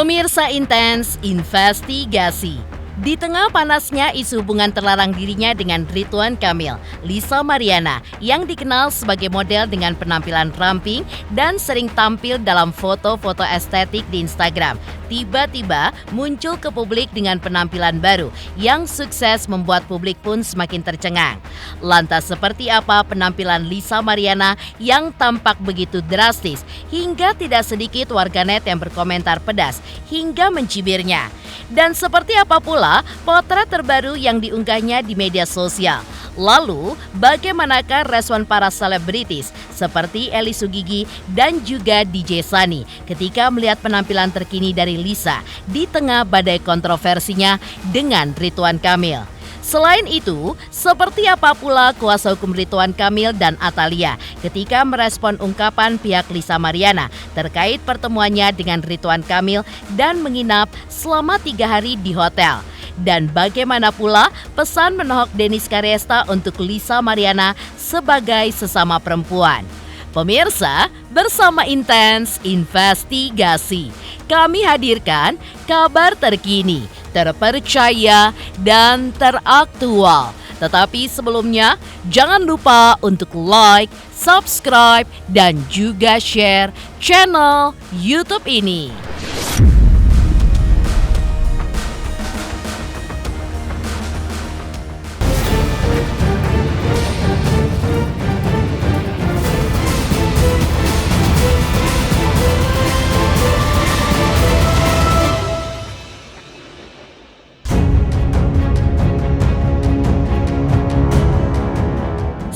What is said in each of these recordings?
Pemirsa Intens Investigasi. Di tengah panasnya isu hubungan terlarang dirinya dengan Ridwan Kamil, Lisa Mariana yang dikenal sebagai model dengan penampilan ramping dan sering tampil dalam foto-foto estetik di Instagram, tiba-tiba muncul ke publik dengan penampilan baru yang sukses membuat publik pun semakin tercengang. Lantas seperti apa penampilan Lisa Mariana yang tampak begitu drastis hingga tidak sedikit warganet yang berkomentar pedas hingga mencibirnya? Dan seperti apa pula potret terbaru yang diunggahnya di media sosial? Lalu, bagaimanakah respon para selebritis seperti Eli Sugigi dan juga DJ Sunny ketika melihat penampilan terkini dari Lisa di tengah badai kontroversinya dengan Ridwan Kamil? Selain itu, seperti apa pula kuasa hukum Ridwan Kamil dan Atalia ketika merespon ungkapan pihak Lisa Mariana terkait pertemuannya dengan Ridwan Kamil dan menginap selama 3 hari di hotel? Dan bagaimana pula pesan menohok Dennis Karyesta untuk Lisa Mariana sebagai sesama perempuan? Pemirsa, bersama Intens Investigasi, kami hadirkan kabar terkini, terpercaya, dan teraktual. Tetapi sebelumnya, jangan lupa untuk like, subscribe, dan juga share channel YouTube ini.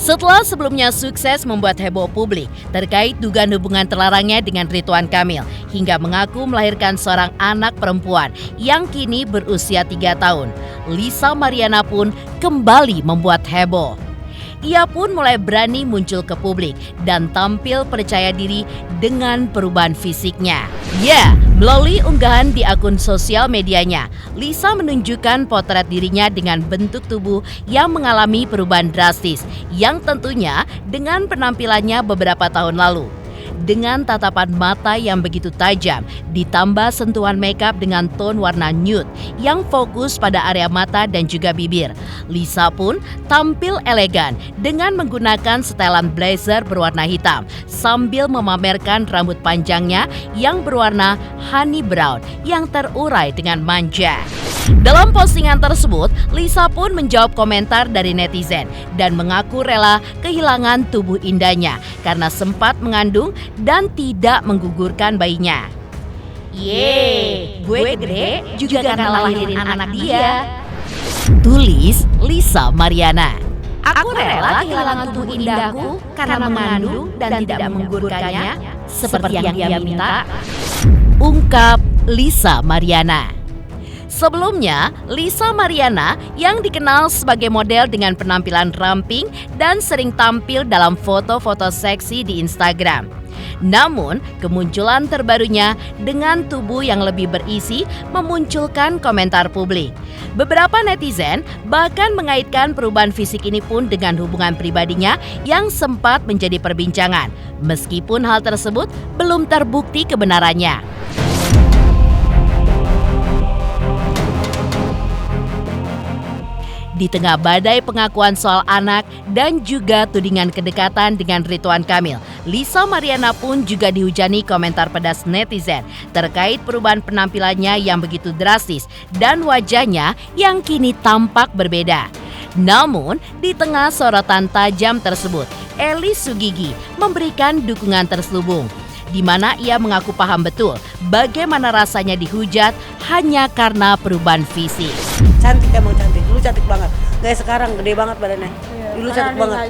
Setelah sebelumnya sukses membuat heboh publik terkait dugaan hubungan terlarangnya dengan Ridwan Kamil hingga mengaku melahirkan seorang anak perempuan yang kini berusia 3 tahun, Lisa Mariana pun kembali membuat heboh. Ia pun mulai berani muncul ke publik dan tampil percaya diri dengan perubahan fisiknya. Melalui unggahan di akun sosial medianya, Lisa menunjukkan potret dirinya dengan bentuk tubuh yang mengalami perubahan drastis, yang tentunya dengan penampilannya beberapa tahun lalu. Dengan tatapan mata yang begitu tajam, ditambah sentuhan makeup dengan ton warna nude yang fokus pada area mata dan juga bibir, Lisa pun tampil elegan dengan menggunakan setelan blazer berwarna hitam sambil memamerkan rambut panjangnya yang berwarna honey brown yang terurai dengan manja. Dalam postingan tersebut, Lisa pun menjawab komentar dari netizen dan mengaku rela kehilangan tubuh indahnya karena sempat mengandung dan tidak menggugurkan bayinya. Gue gede juga karena lahirin anak dia, tulis Lisa Mariana. Aku rela kehilangan tubuh indahku karena mengandung dan tidak menggugurkannya seperti yang dia minta, ungkap Lisa Mariana. Sebelumnya, Lisa Mariana yang dikenal sebagai model dengan penampilan ramping dan sering tampil dalam foto-foto seksi di Instagram. Namun, kemunculan terbarunya dengan tubuh yang lebih berisi memunculkan komentar publik. Beberapa netizen bahkan mengaitkan perubahan fisik ini pun dengan hubungan pribadinya yang sempat menjadi perbincangan, meskipun hal tersebut belum terbukti kebenarannya. Di tengah badai pengakuan soal anak dan juga tudingan kedekatan dengan Ridwan Kamil, Lisa Mariana pun juga dihujani komentar pedas netizen terkait perubahan penampilannya yang begitu drastis dan wajahnya yang kini tampak berbeda. Namun, di tengah sorotan tajam tersebut, Eli Sugigi memberikan dukungan terselubung, di mana ia mengaku paham betul bagaimana rasanya dihujat hanya karena perubahan fisik. Cantik, emang cantik, dulu cantik banget, kayak sekarang gede banget badannya. Dulu cantik banget,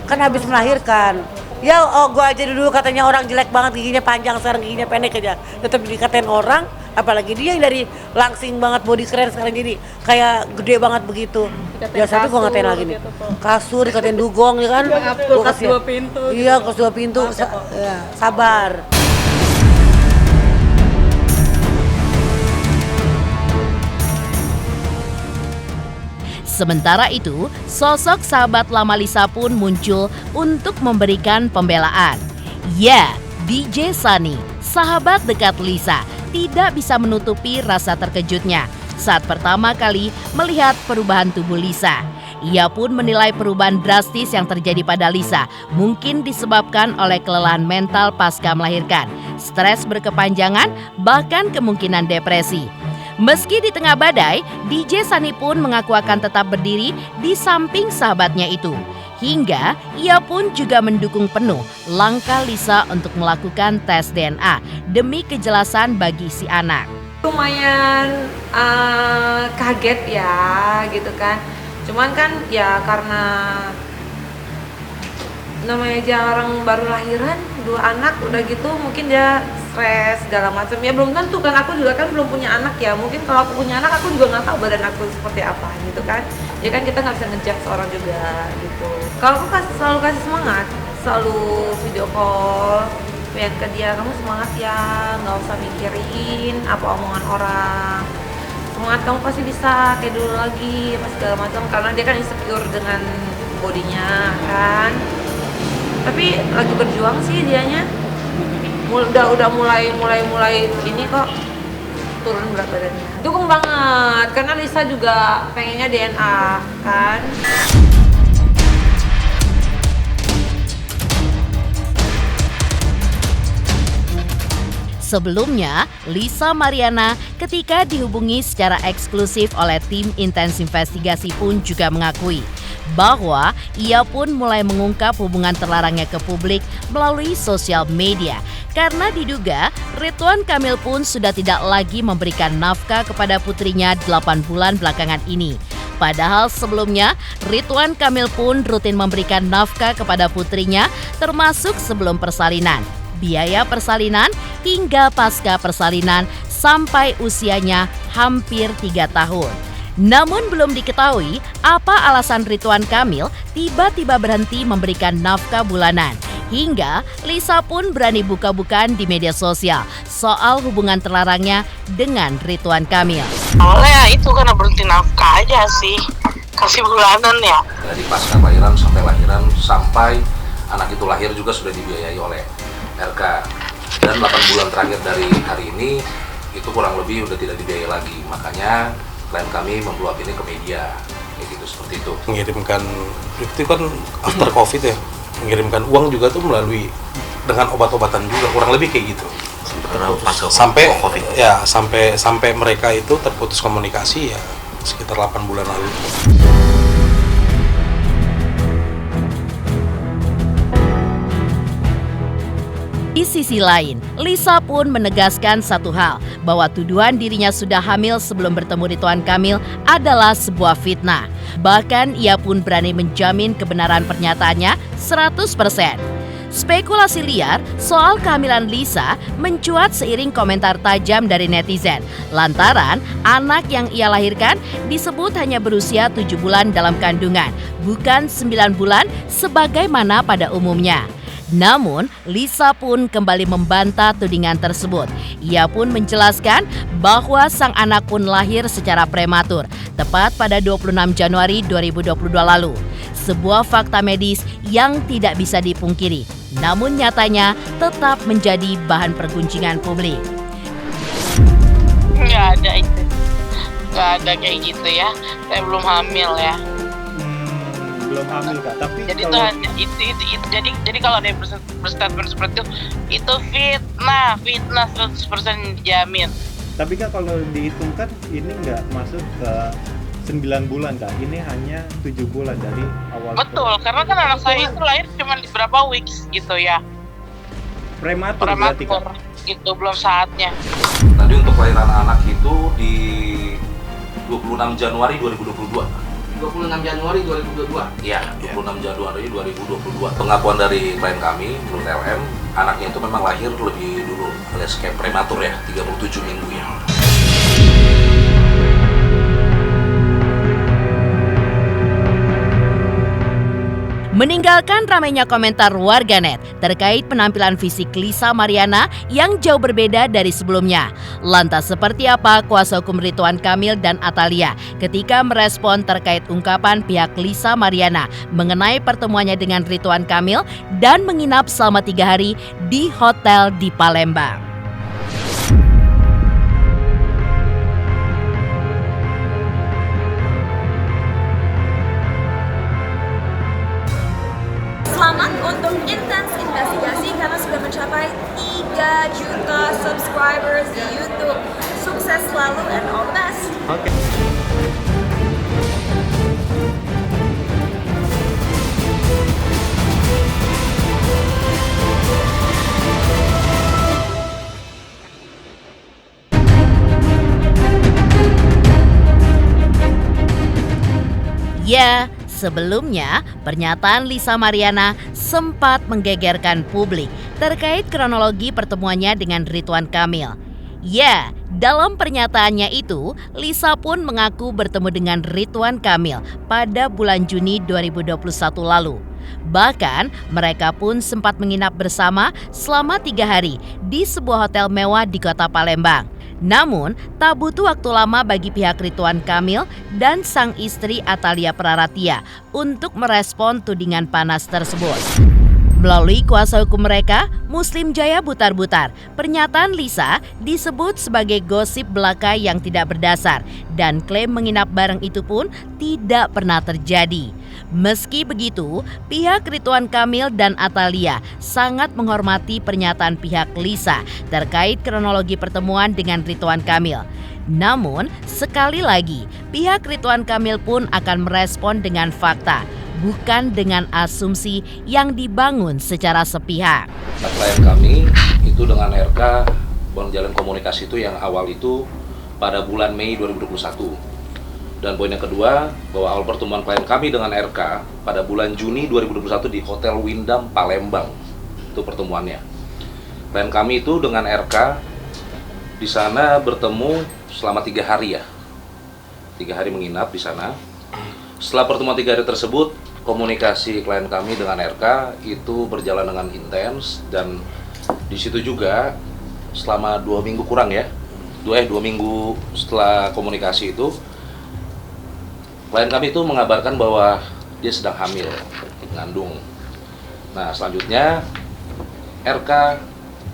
kan habis melahirkan. Ya gua aja dulu katanya orang jelek banget, giginya panjang, sekarang giginya pendek aja, tetap dikatain orang. Apalagi dia yang dari langsing banget, body keren, sekarang jadi kayak gede banget begitu. Ya tapi gua ngatain lagi nih, kasur dikatain dugong ya kan. Kulkas 2 pintu. Iya, kulkas 2 pintu. Sabar. Sementara itu, sosok sahabat lama Lisa pun muncul untuk memberikan pembelaan. DJ Sunny, sahabat dekat Lisa, tidak bisa menutupi rasa terkejutnya saat pertama kali melihat perubahan tubuh Lisa. Ia pun menilai perubahan drastis yang terjadi pada Lisa mungkin disebabkan oleh kelelahan mental pasca melahirkan, stres berkepanjangan, bahkan kemungkinan depresi. Meski di tengah badai, DJ Sunny pun mengaku akan tetap berdiri di samping sahabatnya itu. Hingga ia pun juga mendukung penuh langkah Lisa untuk melakukan tes DNA demi kejelasan bagi si anak. Lumayan kaget ya gitu kan. Cuman kan ya karena namanya jarang baru lahiran, 2 anak udah gitu mungkin dia stres segala macam. Ya belum tentu kan, aku juga kan belum punya anak ya. Mungkin kalau aku punya anak aku juga nggak tahu badan aku seperti apa gitu kan. Ya kan kita nggak bisa ngejudge seorang juga gitu. Kalau aku selalu kasih semangat, selalu video call, lihat ke dia, kamu semangat ya, nggak usah mikirin apa omongan orang. Semangat, kamu pasti bisa kayak dulu lagi, apa segala macam. Karena dia kan insecure dengan bodinya kan. Tapi lagi berjuang sih dianya. Udah mulai ini kok turun berat badannya. Dukung banget karena Lisa juga pengennya DNA kan. Sebelumnya, Lisa Mariana ketika dihubungi secara eksklusif oleh tim intens investigasi pun juga mengakui bahwa ia pun mulai mengungkap hubungan terlarangnya ke publik melalui sosial media karena diduga Ridwan Kamil pun sudah tidak lagi memberikan nafkah kepada putrinya 8 bulan belakangan ini. Padahal sebelumnya Ridwan Kamil pun rutin memberikan nafkah kepada putrinya termasuk sebelum persalinan, biaya persalinan hingga pasca persalinan sampai usianya hampir 3 tahun. Namun belum diketahui apa alasan Ridwan Kamil tiba-tiba berhenti memberikan nafkah bulanan. Hingga Lisa pun berani buka-bukaan di media sosial soal hubungan terlarangnya dengan Ridwan Kamil. Awalnya ya itu karena berhenti nafkah aja sih, kasih bulanan ya. Dari pasca lahiran sampai anak itu lahir juga sudah dibiayai oleh RK. Dan 8 bulan terakhir dari hari ini itu kurang lebih udah tidak dibiayai lagi. Makanya klien kami membluap ini ke media, kayak gitu, seperti itu. Mengirimkan, itu kan after COVID ya, mengirimkan uang juga tuh melalui dengan obat-obatan juga, kurang lebih kayak gitu. Sampai mereka itu terputus komunikasi ya sekitar 8 bulan lalu. Di sisi lain, Lisa pun menegaskan satu hal, bahwa tuduhan dirinya sudah hamil sebelum bertemu Ridwan Kamil adalah sebuah fitnah. Bahkan ia pun berani menjamin kebenaran pernyataannya 100%. Spekulasi liar soal kehamilan Lisa mencuat seiring komentar tajam dari netizen. Lantaran anak yang ia lahirkan disebut hanya berusia 7 bulan dalam kandungan, bukan 9 bulan sebagaimana pada umumnya. Namun, Lisa pun kembali membantah tudingan tersebut. Ia pun menjelaskan bahwa sang anak pun lahir secara prematur, tepat pada 26 Januari 2022 lalu. Sebuah fakta medis yang tidak bisa dipungkiri, namun nyatanya tetap menjadi bahan pergunjingan publik. Nggak ada itu, nggak ada kayak gitu ya. Saya belum hamil ya. Belum hamil Kak, tapi Jadi kalau jadi kalau ada yang berstatement seperti itu fitnah 100% dijamin. tapi Kak kalau dihitungkan ini nggak masuk ke 9 bulan Kak, ini hanya 7 bulan dari awal. Betul, karena kan anak saya itu lahir cuma berapa weeks gitu ya. Prematur berarti Kak. Gitu, belum saatnya. Tadi untuk kelahiran anak itu di 26 Januari 2022. 26 Januari 2022. Iya, 26 Januari 2022. Pengakuan dari klien kami, menurut LM, anaknya itu memang lahir lebih dulu, alias kayak prematur ya, 37 minggu ya. Meninggalkan ramainya komentar warganet terkait penampilan fisik Lisa Mariana yang jauh berbeda dari sebelumnya. Lantas seperti apa kuasa hukum Ridwan Kamil dan Atalia ketika merespon terkait ungkapan pihak Lisa Mariana mengenai pertemuannya dengan Ridwan Kamil dan menginap selama 3 hari di hotel di Palembang? semangat untuk Intens Investigasi karena sudah mencapai 3 juta subscribers di YouTube. Sukses selalu and all the best. Oke. Ya, sebelumnya pernyataan Lisa Mariana sempat menggegerkan publik terkait kronologi pertemuannya dengan Ridwan Kamil. Ya, dalam pernyataannya itu, Lisa pun mengaku bertemu dengan Ridwan Kamil pada bulan Juni 2021 lalu. Bahkan, mereka pun sempat menginap bersama selama 3 hari di sebuah hotel mewah di kota Palembang. Namun, tak butuh waktu lama bagi pihak Ridwan Kamil dan sang istri Atalia Praratia untuk merespon tudingan panas tersebut. Melalui kuasa hukum mereka, Muslim Jaya Butar-Butar, pernyataan Lisa disebut sebagai gosip belaka yang tidak berdasar dan klaim menginap bareng itu pun tidak pernah terjadi. Meski begitu, pihak Ridwan Kamil dan Atalia sangat menghormati pernyataan pihak Lisa terkait kronologi pertemuan dengan Ridwan Kamil. Namun, sekali lagi, pihak Ridwan Kamil pun akan merespon dengan fakta, bukan dengan asumsi yang dibangun secara sepihak. Nah, klien kami itu dengan RK menjalin komunikasi itu yang awal itu pada bulan Mei 2021. Dan poin yang kedua, bahwa awal pertemuan klien kami dengan RK pada bulan Juni 2021 di Hotel Windam Palembang. Itu pertemuannya. Klien kami itu dengan RK di sana bertemu selama 3 hari ya. 3 hari menginap di sana. Setelah pertemuan 3 hari tersebut, komunikasi klien kami dengan RK itu berjalan dengan intens, dan di situ juga selama 2 minggu kurang ya. 2 minggu setelah komunikasi itu, klien kami itu mengabarkan bahwa dia sedang hamil, mengandung. Nah, selanjutnya RK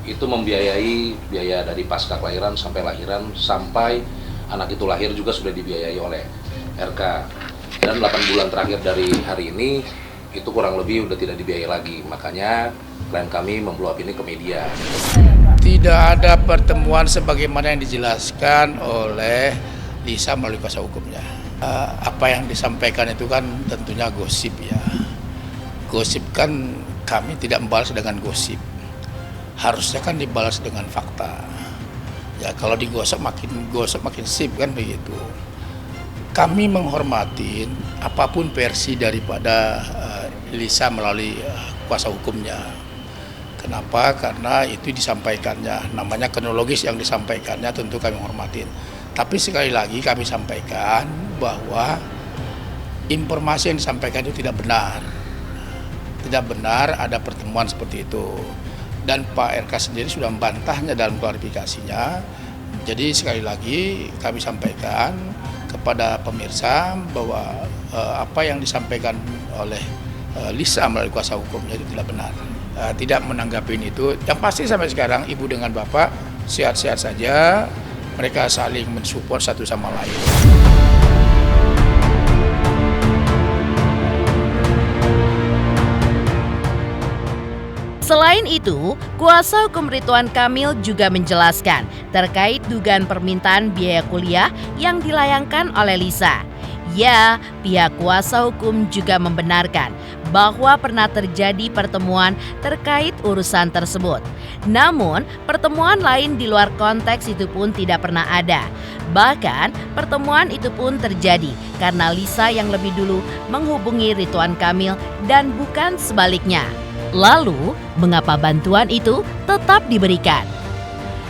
itu membiayai biaya dari pasca kelahiran sampai lahiran, sampai anak itu lahir juga sudah dibiayai oleh RK. Dan 8 bulan terakhir dari hari ini itu kurang lebih udah tidak dibiayai lagi. Makanya klien kami membluap ini ke media. Tidak ada pertemuan sebagaimana yang dijelaskan oleh Lisa melalui kuasa hukumnya. Apa yang disampaikan itu kan tentunya gosip ya. Gosip kan kami tidak membalas dengan gosip. Harusnya kan dibalas dengan fakta. Ya kalau digosok makin sip kan begitu. Kami menghormati apapun versi daripada Lisa melalui kuasa hukumnya. Kenapa? Karena itu disampaikannya, namanya kronologis yang disampaikannya tentu kami hormatin. Tapi sekali lagi kami sampaikan bahwa informasi yang disampaikan itu tidak benar. Tidak benar ada pertemuan seperti itu. Dan Pak RK sendiri sudah membantahnya dalam klarifikasinya. Jadi sekali lagi kami sampaikan kepada pemirsa bahwa apa yang disampaikan oleh Lisa melalui kuasa hukumnya itu tidak benar. Tidak menanggapi itu. Yang pasti sampai sekarang ibu dengan bapak sehat-sehat saja. Mereka saling mensupport satu sama lain. Selain itu, kuasa hukum Ridwan Kamil juga menjelaskan terkait dugaan permintaan biaya kuliah yang dilayangkan oleh Lisa. Ya, pihak kuasa hukum juga membenarkan bahwa pernah terjadi pertemuan terkait urusan tersebut. Namun, pertemuan lain di luar konteks itu pun tidak pernah ada. Bahkan, pertemuan itu pun terjadi karena Lisa yang lebih dulu menghubungi Ridwan Kamil dan bukan sebaliknya. Lalu, mengapa bantuan itu tetap diberikan?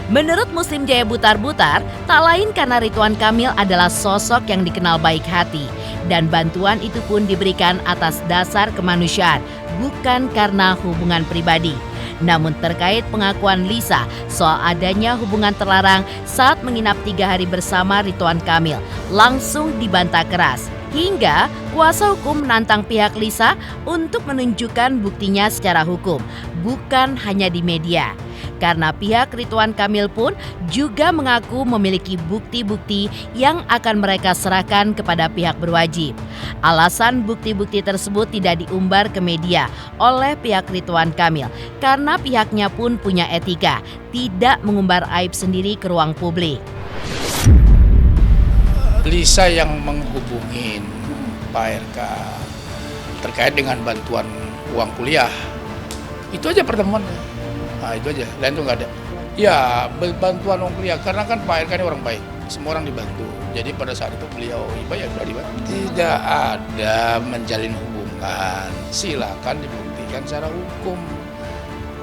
Menurut Muslim Jaya Butar-Butar, tak lain karena Ridwan Kamil adalah sosok yang dikenal baik hati, dan bantuan itu pun diberikan atas dasar kemanusiaan, bukan karena hubungan pribadi. Namun terkait pengakuan Lisa soal adanya hubungan terlarang saat menginap 3 hari bersama Ridwan Kamil, langsung dibantah keras. Hingga kuasa hukum menantang pihak Lisa untuk menunjukkan buktinya secara hukum, bukan hanya di media. Karena pihak Ridwan Kamil pun juga mengaku memiliki bukti-bukti yang akan mereka serahkan kepada pihak berwajib. Alasan bukti-bukti tersebut tidak diumbar ke media oleh pihak Ridwan Kamil karena pihaknya pun punya etika, tidak mengumbar aib sendiri ke ruang publik. Lisa yang menghubungin Pak RK terkait dengan bantuan uang kuliah. Itu aja pertemuannya. Nah, itu aja, lain itu nggak ada. Ya, bantuan uang kuliah, karena kan Pak RK ini orang baik, semua orang dibantu. Jadi pada saat itu beliau iba ya sudah dibantu. Tidak ada menjalin hubungan, silakan dibuktikan secara hukum.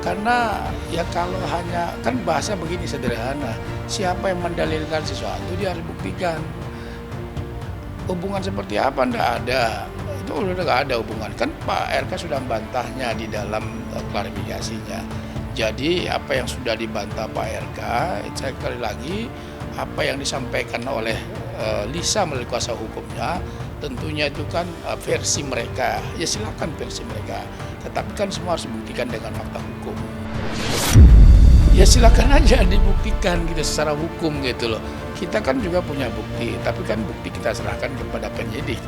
Karena ya kalau hanya, kan bahasa begini sederhana, siapa yang mendalilkan sesuatu dia harus buktikan. Hubungan seperti apa? Nggak ada. Itu udah nggak ada hubungan. Kan Pak RK sudah membantahnya di dalam klarifikasinya. Jadi apa yang sudah dibantah Pak RK, sekali lagi apa yang disampaikan oleh Lisa melalui kuasa hukumnya, tentunya itu kan versi mereka. Ya silakan versi mereka. Tetapi kan semua harus dibuktikan dengan fakta hukum. Ya silakan aja dibuktikan gitu secara hukum gitu loh. Kita kan juga punya bukti, tapi kan bukti kita serahkan kepada penyidik.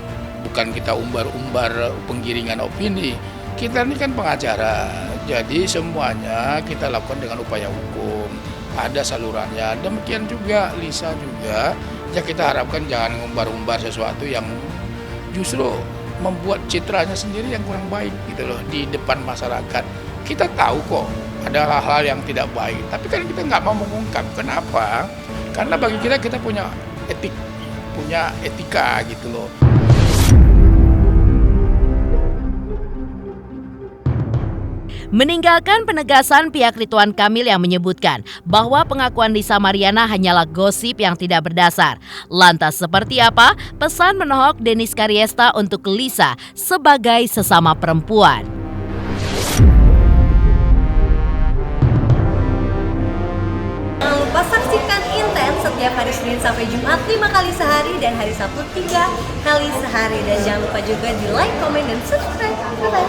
Bukan kita umbar-umbar penggiringan opini. Kita ini kan pengacara, jadi semuanya kita lakukan dengan upaya hukum. Ada salurannya, demikian juga Lisa juga. Ya kita harapkan jangan ngumbar-umbar sesuatu yang justru membuat citranya sendiri yang kurang baik gitu loh di depan masyarakat. Kita tahu kok ada hal-hal yang tidak baik, tapi kan kita nggak mau mengungkap. Kenapa? Karena bagi kita punya etika gitu loh. Meninggalkan penegasan pihak Ridwan Kamil yang menyebutkan bahwa pengakuan Lisa Mariana hanyalah gosip yang tidak berdasar. Lantas seperti apa pesan menohok Dennis Karyesta untuk Lisa sebagai sesama perempuan? Jangan lupa saksikan Intens setiap hari Senin sampai Jumat 5 kali sehari dan hari Sabtu 3 kali sehari. Dan jangan lupa juga di like, komen, dan subscribe. Bye-bye.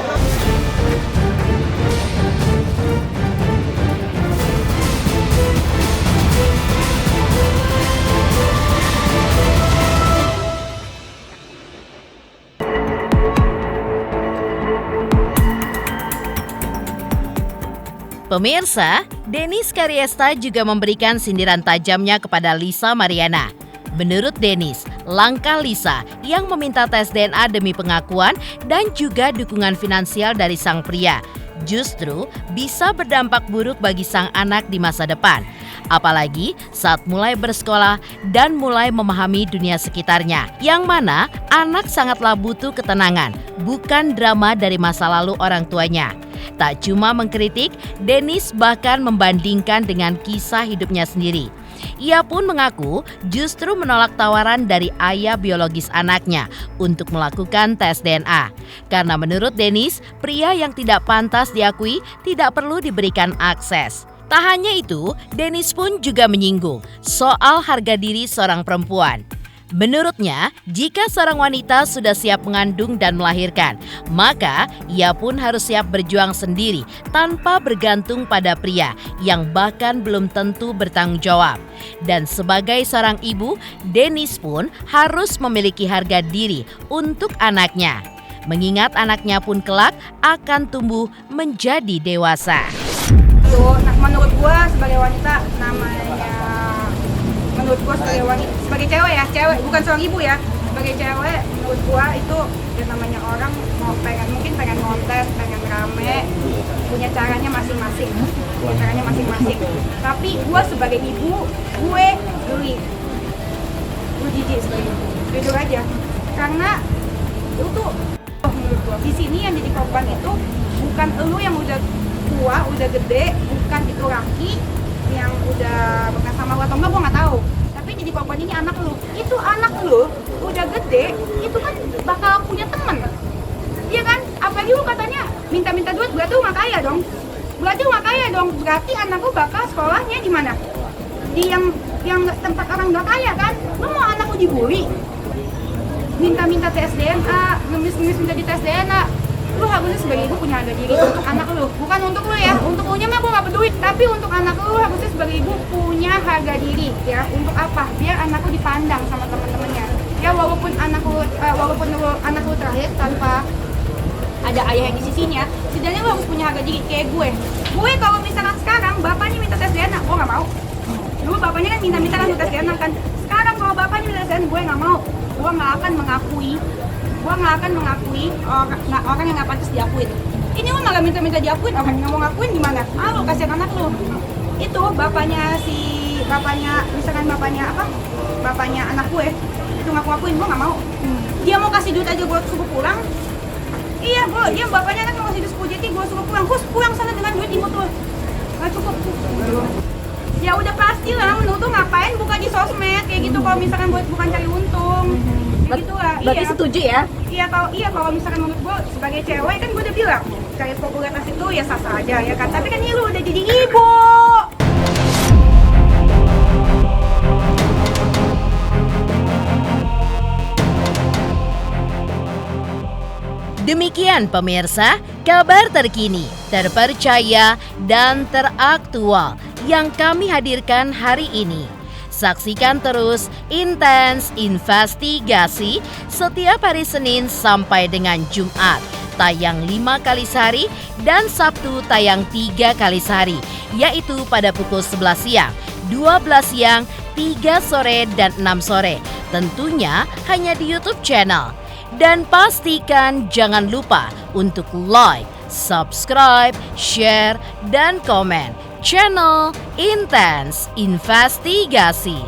Pemirsa, Dennis Karyesta juga memberikan sindiran tajamnya kepada Lisa Mariana. Menurut Dennis, langkah Lisa yang meminta tes DNA demi pengakuan dan juga dukungan finansial dari sang pria justru bisa berdampak buruk bagi sang anak di masa depan. Apalagi saat mulai bersekolah dan mulai memahami dunia sekitarnya, yang mana anak sangatlah butuh ketenangan, bukan drama dari masa lalu orang tuanya. Tak cuma mengkritik, Dennis bahkan membandingkan dengan kisah hidupnya sendiri. Ia pun mengaku justru menolak tawaran dari ayah biologis anaknya untuk melakukan tes DNA. Karena menurut Dennis, pria yang tidak pantas diakui tidak perlu diberikan akses. Tak hanya itu, Dennis pun juga menyinggung soal harga diri seorang perempuan. Menurutnya, jika seorang wanita sudah siap mengandung dan melahirkan, maka ia pun harus siap berjuang sendiri tanpa bergantung pada pria yang bahkan belum tentu bertanggung jawab. Dan sebagai seorang ibu, Dennis pun harus memiliki harga diri untuk anaknya, mengingat anaknya pun kelak akan tumbuh menjadi dewasa. Nah, menurut gua sebagai wanita menurut gua sebagai wanita, sebagai cewek bukan seorang ibu ya, sebagai cewek menurut gua itu yang namanya orang mau pengen kontes, pengen rame, punya caranya masing-masing, tapi gua sebagai ibu, gue geli, gue jijik sebagai ibu, jujur aja, karena itu tuh menurut gua di sini yang jadi korban itu bukan elu yang udah tua, udah gede, bukan itu laki yang udah bekas sama lu atau enggak, gua nggak tahu. Tapi jadi korban ini anak lu. Itu anak lu udah gede, itu kan bakal punya temen. Iya kan? Apalagi lu katanya minta-minta duit, berarti lu nggak kaya dong. Berarti anak lu bakal sekolahnya di mana? Di yang tempat orang nggak kaya kan? Lu mau anak lu dibully? minta tes DNA, ngemis minta di tes DNA. Lu harusnya sebagai ibu punya harga diri untuk anak lu, bukan untuk lu ya. Untuk lu nya mah gua gak peduli, tapi untuk anak lu harusnya sebagai ibu punya harga diri ya. Untuk apa? Biar anak lu dipandang sama teman-temannya. Ya walaupun anak lu terakhir tanpa ada ayah yang di sisinya, setidaknya lu harus punya harga diri. Kayak gue kalau misalkan sekarang bapaknya minta tes DNA, gue nggak mau. Dulu bapaknya kan minta tes DNA kan. Sekarang kalau bapaknya minta tes DNA, gue nggak mau. Gue nggak akan mengakui orang yang nggak pantas diakuin. Ini lu malah minta diakuin, orang yang nggak mau ngakuin gimana? Lu kasihan anak lu. Itu bapaknya anak gue itu ngakuin, gue nggak mau. Dia mau kasih duit aja gue suruh pulang. Iya, dia bapaknya anak mau kasih duit 10 JT, gue suruh pulang. Gue pulang sana dengan duit imut lu. Gak cukup. Ya udah pasti lah, lu tuh ngapain buka di sosmed kayak gitu kalau misalkan bukan cari untung. Begitu lah. Berarti setuju ya? Kalau misalkan menurut gue sebagai cewek kan gue udah bilang cari popularitas itu ya sah-sah aja ya kan. Tapi kan ini lu udah jadi ibu. Demikian pemirsa, kabar terkini, terpercaya, dan teraktual yang kami hadirkan hari ini. Saksikan terus Intens Investigasi setiap hari Senin sampai dengan Jumat, tayang 5 kali sehari dan Sabtu tayang 3 kali sehari, yaitu pada pukul 11 siang, 12 siang, 3 sore, dan 6 sore. Tentunya hanya di YouTube channel. Dan pastikan jangan lupa untuk like, subscribe, share, dan komen channel Intens Investigasi.